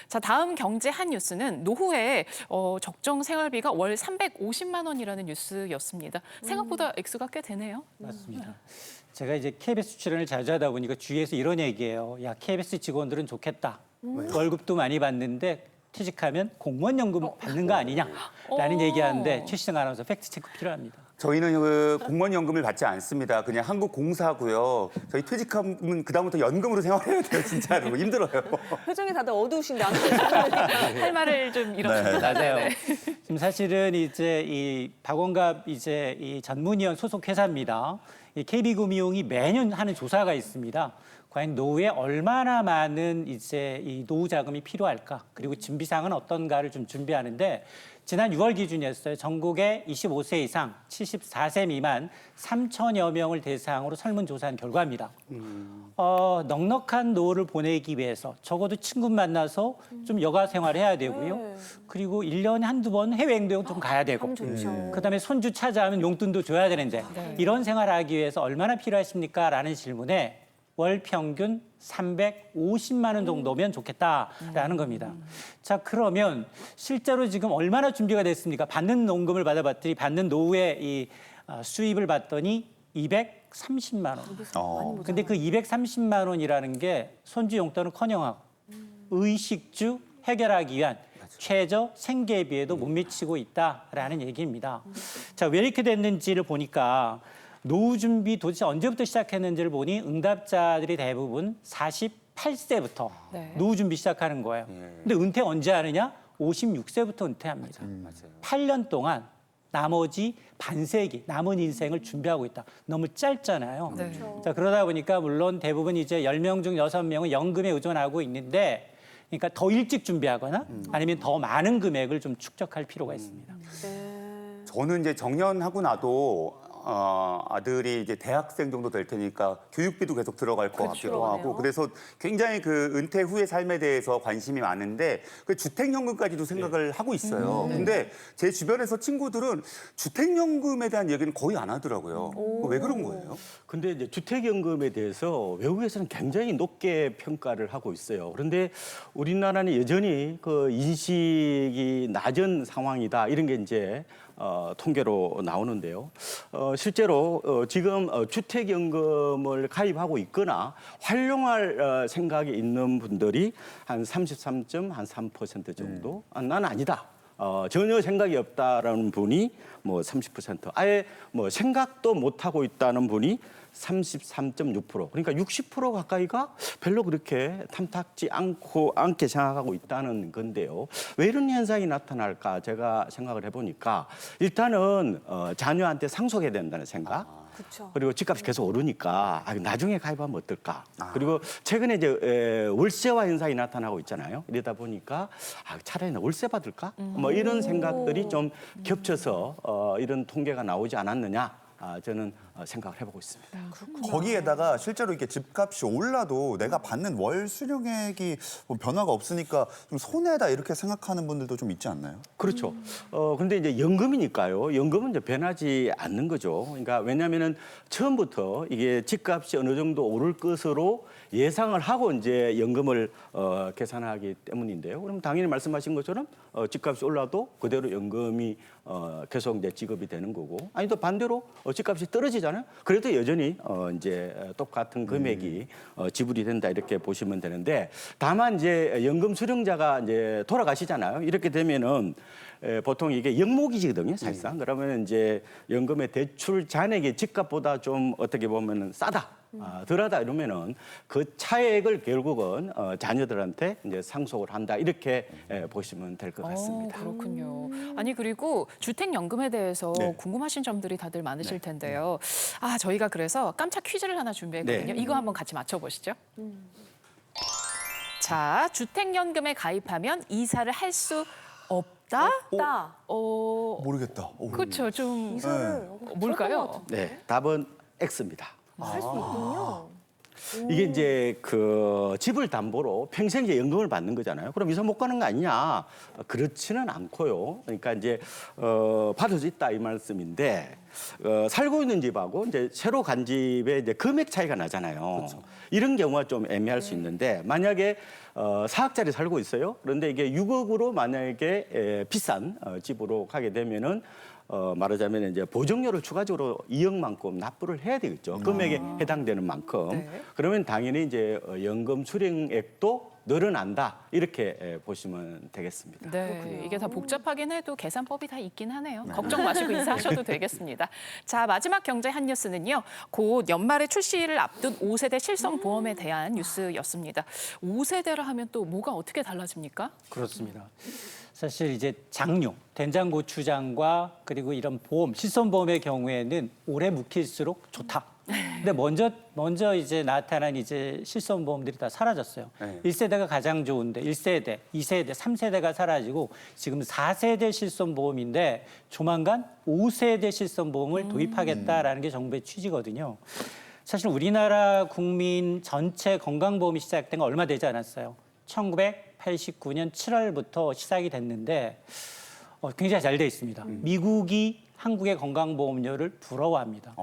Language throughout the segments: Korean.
자, 다음 경제 한 뉴스는 노후에 적정 생활비가 월 350만 원이라는 뉴스였습니다. 생각보다 액수가 꽤 되네요. 맞습니다. 제가 이제 KBS 출연을 자주 하다 보니까 주위에서 이런 얘기예요. 야, KBS 직원들은 좋겠다. 월급도 많이 받는데 퇴직하면 공무원 연금 받는 거 아니냐라는 얘기하는데 최시정 아나운서 팩트 체크 필요합니다. 저희는 그 공무원연금을 받지 않습니다. 그냥 한국공사고요. 저희 퇴직하면 그다음부터 연금으로 생활해야 돼요. 진짜로 힘들어요. 표정이 다들 어두우신데 안 할 말을 좀 잃었습니다. 맞아요. 지금 사실은 이제 이 박원갑 이제 이 전문위원 소속 회사입니다. 이 KB금융이 매년 하는 조사가 있습니다. 과연 노후에 얼마나 많은 이제 이 노후 자금이 필요할까? 그리고 준비사항은 어떤가를 좀 준비하는데 지난 6월 기준이었어요. 전국의 25세 이상 74세 미만 3천여 명을 대상으로 설문조사한 결과입니다. 넉넉한 노후를 보내기 위해서 적어도 친구 만나서 좀 여가 생활해야 되고요. 그리고 1년에 한두 번 해외여행 좀 가야 되고 그다음에 손주 찾아오면 용돈도 줘야 되는데 이런 생활하기 위해서 얼마나 필요하십니까? 라는 질문에 월 평균 350만 원 정도면 좋겠다라는 겁니다. 자, 그러면 실제로 지금 얼마나 준비가 됐습니까? 받는 연금을 받아봤더니 받는 노후에 이 수입을 봤더니 230만 원. 근데 그 230만 원이라는 게 손주 용돈은커녕 의식주 해결하기 위한 최저 생계비에도 못 미치고 있다라는 얘기입니다. 자, 왜 이렇게 됐는지를 보니까 노후 준비 도대체 언제부터 시작했는지를 보니 응답자들이 대부분 48세부터 노후 준비 시작하는 거예요. 근데 은퇴 언제 하느냐? 56세부터 은퇴합니다. 맞아요. 8년 동안 나머지 반세기, 남은 인생을 준비하고 있다. 너무 짧잖아요. 자, 그러다 보니까 물론 대부분 이제 10명 중 6명은 연금에 의존하고 있는데 그러니까 더 일찍 준비하거나 아니면 더 많은 금액을 좀 축적할 필요가 있습니다. 저는 이제 정년하고 나도 아들이 이제 대학생 정도 될 테니까 교육비도 계속 들어갈 것 같기도 하고 그래서 굉장히 그 은퇴 후의 삶에 대해서 관심이 많은데 그 주택연금까지도 생각을 하고 있어요. 근데 제 주변에서 친구들은 주택연금에 대한 얘기는 거의 안 하더라고요. 왜 그런 거예요? 근데 이제 주택연금에 대해서 외국에서는 굉장히 높게 평가를 하고 있어요. 그런데 우리나라는 여전히 그 인식이 낮은 상황이다 이런 게 이제 통계로 나오는데요. 실제로 지금 주택연금을 가입하고 있거나 활용할 생각이 있는 분들이 한 33.3% 정도. 난 아니다. 전혀 생각이 없다라는 분이 뭐 30%, 아예 뭐 생각도 못 하고 있다는 분이 33.6%. 그러니까 60% 가까이가 별로 그렇게 탐탁지 않게 생각하고 있다는 건데요. 왜 이런 현상이 나타날까 제가 생각을 해보니까 일단은 자녀한테 상속해야 된다는 생각. 그리고 집값이 계속 오르니까 나중에 가입하면 어떨까. 그리고 최근에 이제 월세화 현상이 나타나고 있잖아요. 이러다 보니까 차라리 월세 받을까? 뭐 이런 생각들이 좀 겹쳐서 이런 통계가 나오지 않았느냐. 저는 생각을 해보고 있습니다. 거기에다가 실제로 이렇게 집값이 올라도 내가 받는 월 수령액이 뭐 변화가 없으니까 좀 손해다 이렇게 생각하는 분들도 좀 있지 않나요? 그렇죠. 근데 이제 연금이니까요. 연금은 이제 변하지 않는 거죠. 그러니까 왜냐하면은 처음부터 이게 집값이 어느 정도 오를 것으로 예상을 하고 이제 연금을 계산하기 때문인데요. 그럼 당연히 말씀하신 것처럼 집값이 올라도 그대로 연금이 계속 이제 지급이 되는 거고, 아니 또 반대로 집값이 떨어지잖아요. 그래도 여전히 이제 똑같은 금액이 지불이 된다 이렇게 보시면 되는데, 다만 이제 연금 수령자가 이제 돌아가시잖아요. 이렇게 되면은 보통 이게 영목이거든요, 사실상. 그러면 이제 연금의 대출 잔액이 집값보다 좀 어떻게 보면은 싸다. 덜하다 이러면은 그 차액을 결국은 자녀들한테 이제 상속을 한다 이렇게 보시면 될 것 같습니다. 그렇군요. 아니 그리고 주택연금에 대해서 궁금하신 점들이 다들 많으실 텐데요. 저희가 그래서 깜짝 퀴즈를 하나 준비했거든요. 이거 한번 같이 맞춰보시죠. 자, 주택연금에 가입하면 이사를 할 수 없다? 모르겠다. 그렇죠. 좀 뭘까요? 네, 답은 X입니다. 할 수 있군요. 이게 이제 그 집을 담보로 평생 이제 연금을 받는 거잖아요. 그럼 이사 못 가는 거 아니냐? 그렇지는 않고요. 그러니까 이제 받을 수 있다 이 말씀인데 살고 있는 집하고 이제 새로 간 집의 이제 금액 차이가 나잖아요. 이런 경우가 좀 애매할 수 있는데 만약에 4억짜리 살고 있어요. 그런데 이게 6억으로 만약에 비싼 집으로 가게 되면은 말하자면 이제 보정료를 추가적으로 2억만큼 납부를 해야 되겠죠. 금액에 해당되는 만큼. 네. 그러면 당연히 이제 연금 수령액도 늘어난다 이렇게 보시면 되겠습니다. 네, 이게 다 복잡하긴 해도 계산법이 다 있긴 하네요. 걱정 마시고 인사하셔도 되겠습니다. 자, 마지막 경제 한 뉴스는요. 곧 연말에 출시를 앞둔 5세대 실손보험에 대한 뉴스였습니다. 5세대라 하면 또 뭐가 어떻게 달라집니까? 그렇습니다. 사실 이제 장류, 된장고추장과 그리고 이런 보험, 실손보험의 경우에는 오래 묵힐수록 좋다. 근데 먼저 이제 나타난 이제 실손보험들이 다 사라졌어요. 네. 1세대가 가장 좋은데 1세대, 2세대, 3세대가 사라지고 지금 4세대 실손보험인데 조만간 5세대 실손보험을 도입하겠다라는 게 정부의 취지거든요. 사실 우리나라 국민 전체 건강보험이 시작된 건 얼마 되지 않았어요. 1989년 7월부터 시작이 됐는데 굉장히 잘 돼 있습니다. 미국이 한국의 건강보험료를 부러워합니다.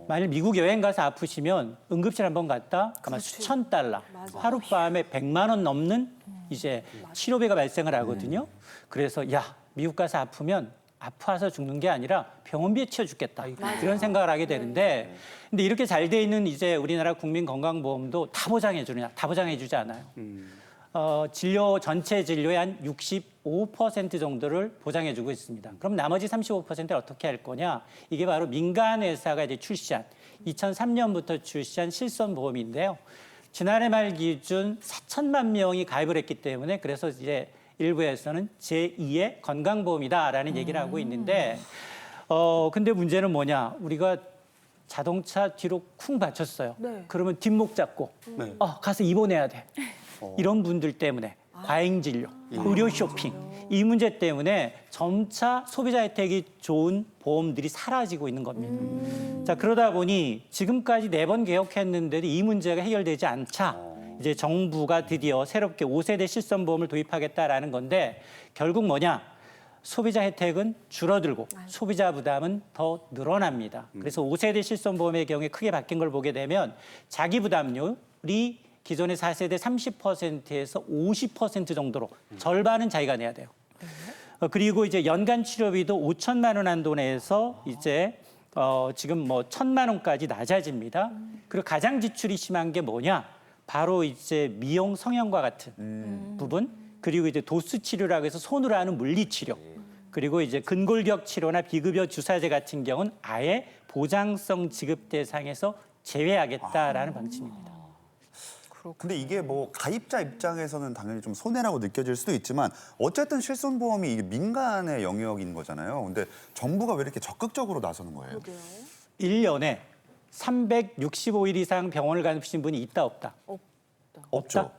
만일 미국 여행 가서 아프시면 응급실 한번 갔다 아마 수천 달러, 하룻밤에 100만 원 넘는 이제 치료비가 발생을 하거든요. 그래서 야, 미국 가서 아프면 아파서 죽는 게 아니라 병원비에 치워 죽겠다. 이런 생각을 하게 되는데 근데 이렇게 잘 돼 있는 이제 우리나라 국민 건강보험도 다 보장해 주느냐? 다 보장해 주지 않아요. 전체 진료의 한 65% 정도를 보장해주고 있습니다. 그럼 나머지 35%를 어떻게 할 거냐? 이게 바로 민간 회사가 이제 출시한 2003년부터 출시한 실손보험인데요. 지난해 말 기준 4천만 명이 가입을 했기 때문에 그래서 이제 일부에서는 제2의 건강보험이다라는 얘기를 하고 있는데 근데 문제는 뭐냐? 우리가 자동차 뒤로 쿵 받쳤어요. 네. 그러면 뒷목 잡고 가서 입원해야 돼. 이런 분들 때문에 과잉 진료, 의료 쇼핑 이 문제 때문에 점차 소비자 혜택이 좋은 보험들이 사라지고 있는 겁니다. 자, 그러다 보니 지금까지 4번 개혁했는데도 이 문제가 해결되지 않자 이제 정부가 드디어 새롭게 5세대 실손보험을 도입하겠다라는 건데 결국 뭐냐? 소비자 혜택은 줄어들고 소비자 부담은 더 늘어납니다. 그래서 5세대 실손보험의 경우에 크게 바뀐 걸 보게 되면 자기 부담률이 기존의 4세대 30%에서 50% 정도로 절반은 자기가 내야 돼요. 그리고 이제 연간 치료비도 5천만 원 한도 내에서 이제 지금 뭐 1,000만 원까지 낮아집니다. 그리고 가장 지출이 심한 게 뭐냐? 바로 이제 미용 성형과 같은 부분, 그리고 이제 도수 치료라고 해서 손으로 하는 물리 치료, 그리고 이제 근골격 치료나 비급여 주사제 같은 경우는 아예 보장성 지급 대상에서 제외하겠다라는 방침입니다. 근데 이게 뭐 가입자 입장에서는 당연히 좀 손해라고 느껴질 수도 있지만 어쨌든 실손보험이 이게 민간의 영역인 거잖아요. 근데 정부가 왜 이렇게 적극적으로 나서는 거예요? 1년에 365일 이상 병원을 가신 분이 있다 없다? 없죠.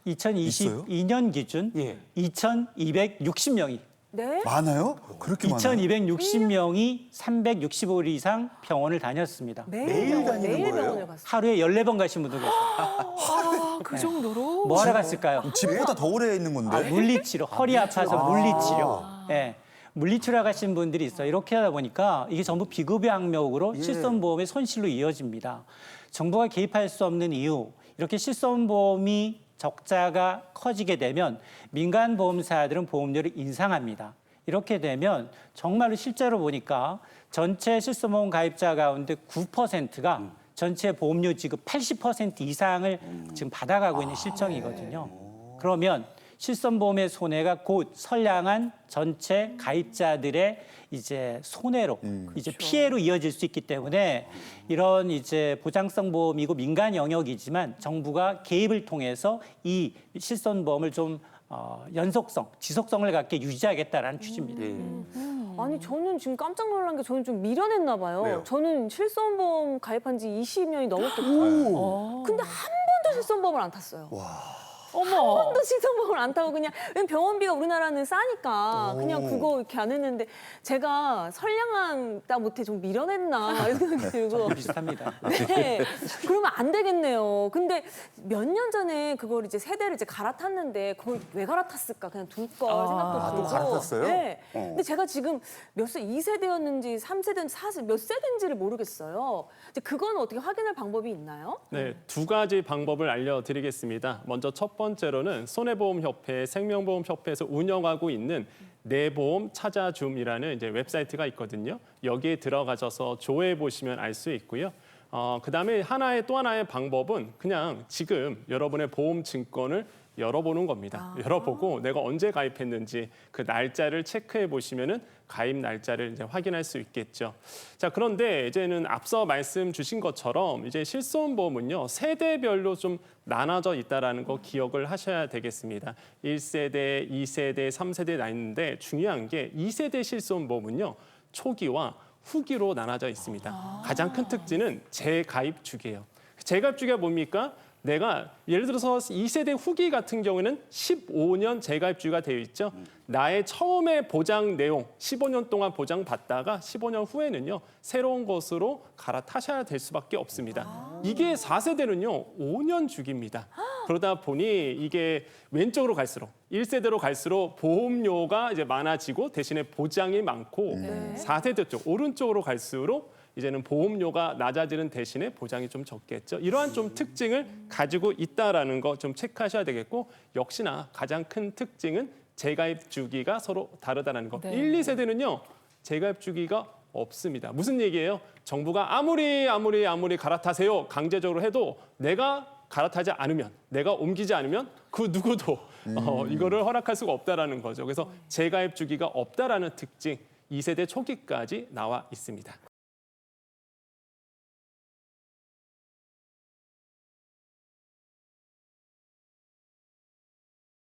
2022년 기준 2,260명이 네? 많아요? 그렇게 많아요? 2,260명이 365일 이상 병원을 다녔습니다. 매일 다니는 매일 거예요? 병원에 갔어요. 하루에 14번 가신 분도 계세요. 아, 그 정도로? 뭐 하러 갔을까요? 집보다 더 오래 있는 건데? 물리치료, 허리 아파서 물리치료. 예. 물리치료 가신 분들이 있어요. 이렇게 하다 보니까 이게 전부 비급여 항목으로 실손보험의 손실로 이어집니다. 정부가 개입할 수 없는 이유, 이렇게 실손보험이 적자가 커지게 되면 민간 보험사들은 보험료를 인상합니다. 이렇게 되면 정말로 실제로 보니까 전체 실손보험 가입자 가운데 9%가 전체 보험료 지급 80% 이상을 지금 받아가고 있는 실정이거든요. 그러면 실손보험의 손해가 곧 선량한 전체 가입자들의 이제 손해로 이제 피해로 이어질 수 있기 때문에 이런 이제 보장성 보험이고 민간 영역이지만 정부가 개입을 통해서 이 실손보험을 좀 연속성, 지속성을 갖게 유지하겠다라는 취지입니다. 아니 저는 지금 깜짝 놀란 게 저는 좀 미련했나 봐요. 왜요? 저는 실손보험 가입한 지 20년이 넘었거든요. 근데 한 번도 실손보험을 안 탔어요. 어머. 번도 신성보험을 안 타고 그냥 왜냐면 병원비가 우리나라는 싸니까 그냥 그거 이렇게 안 했는데 제가 선량하다 못해 좀 미련했나 이런 생각이 들고 비슷합니다. 네. 그러면 안 되겠네요. 근데 몇 년 전에 그걸 이제 세대를 이제 갈아탔는데 그걸 왜 갈아탔을까? 그냥 둘까 생각도 아, 들고. 또 갈아탔어요? 네. 근데 제가 지금 몇 세, 2세대였는지 3세대인지 4세, 몇 세대인지를 모르겠어요. 이제 그건 어떻게 확인할 방법이 있나요? 네, 두 가지 방법을 알려드리겠습니다. 먼저 첫 번째로는 손해보험협회, 생명보험협회에서 운영하고 있는 내보험 찾아줌이라는 이제 웹사이트가 있거든요. 여기에 들어가셔서 조회해 보시면 알 수 있고요. 그다음에 또 하나의 방법은 그냥 지금 여러분의 보험 증권을 열어보는 겁니다. 열어보고 내가 언제 가입했는지 그 날짜를 체크해 보시면은 가입 날짜를 이제 확인할 수 있겠죠. 자, 그런데 이제는 앞서 말씀 주신 것처럼 이제 실손보험은요 세대별로 좀 나눠져 있다라는 거 기억을 하셔야 되겠습니다. 1세대, 2세대, 3세대 나 있는데 중요한 게 2세대 실손보험은요 초기와 후기로 나눠져 있습니다. 가장 큰 특징은 재가입 주기예요. 재가입 주기가 뭡니까? 내가 예를 들어서 2세대 후기 같은 경우에는 15년 재가입주가 되어 있죠. 나의 처음에 보장 내용 15년 동안 보장받다가 15년 후에는요. 새로운 것으로 갈아타셔야 될 수밖에 없습니다. 이게 4세대는요. 5년 주기입니다. 그러다 보니 이게 왼쪽으로 갈수록 1세대로 갈수록 보험료가 이제 많아지고 대신에 보장이 많고 4세대 쪽 오른쪽으로 갈수록 이제는 보험료가 낮아지는 대신에 보장이 좀 적겠죠. 이러한 좀 특징을 가지고 있다라는 거 좀 체크하셔야 되겠고 역시나 가장 큰 특징은 재가입 주기가 서로 다르다는 거. 네. 1, 2세대는요. 재가입 주기가 없습니다. 무슨 얘기예요? 정부가 아무리 갈아타세요 강제적으로 해도 내가 갈아타지 않으면 내가 옮기지 않으면 그 누구도 이거를 허락할 수가 없다라는 거죠. 그래서 재가입 주기가 없다라는 특징 2세대 초기까지 나와 있습니다.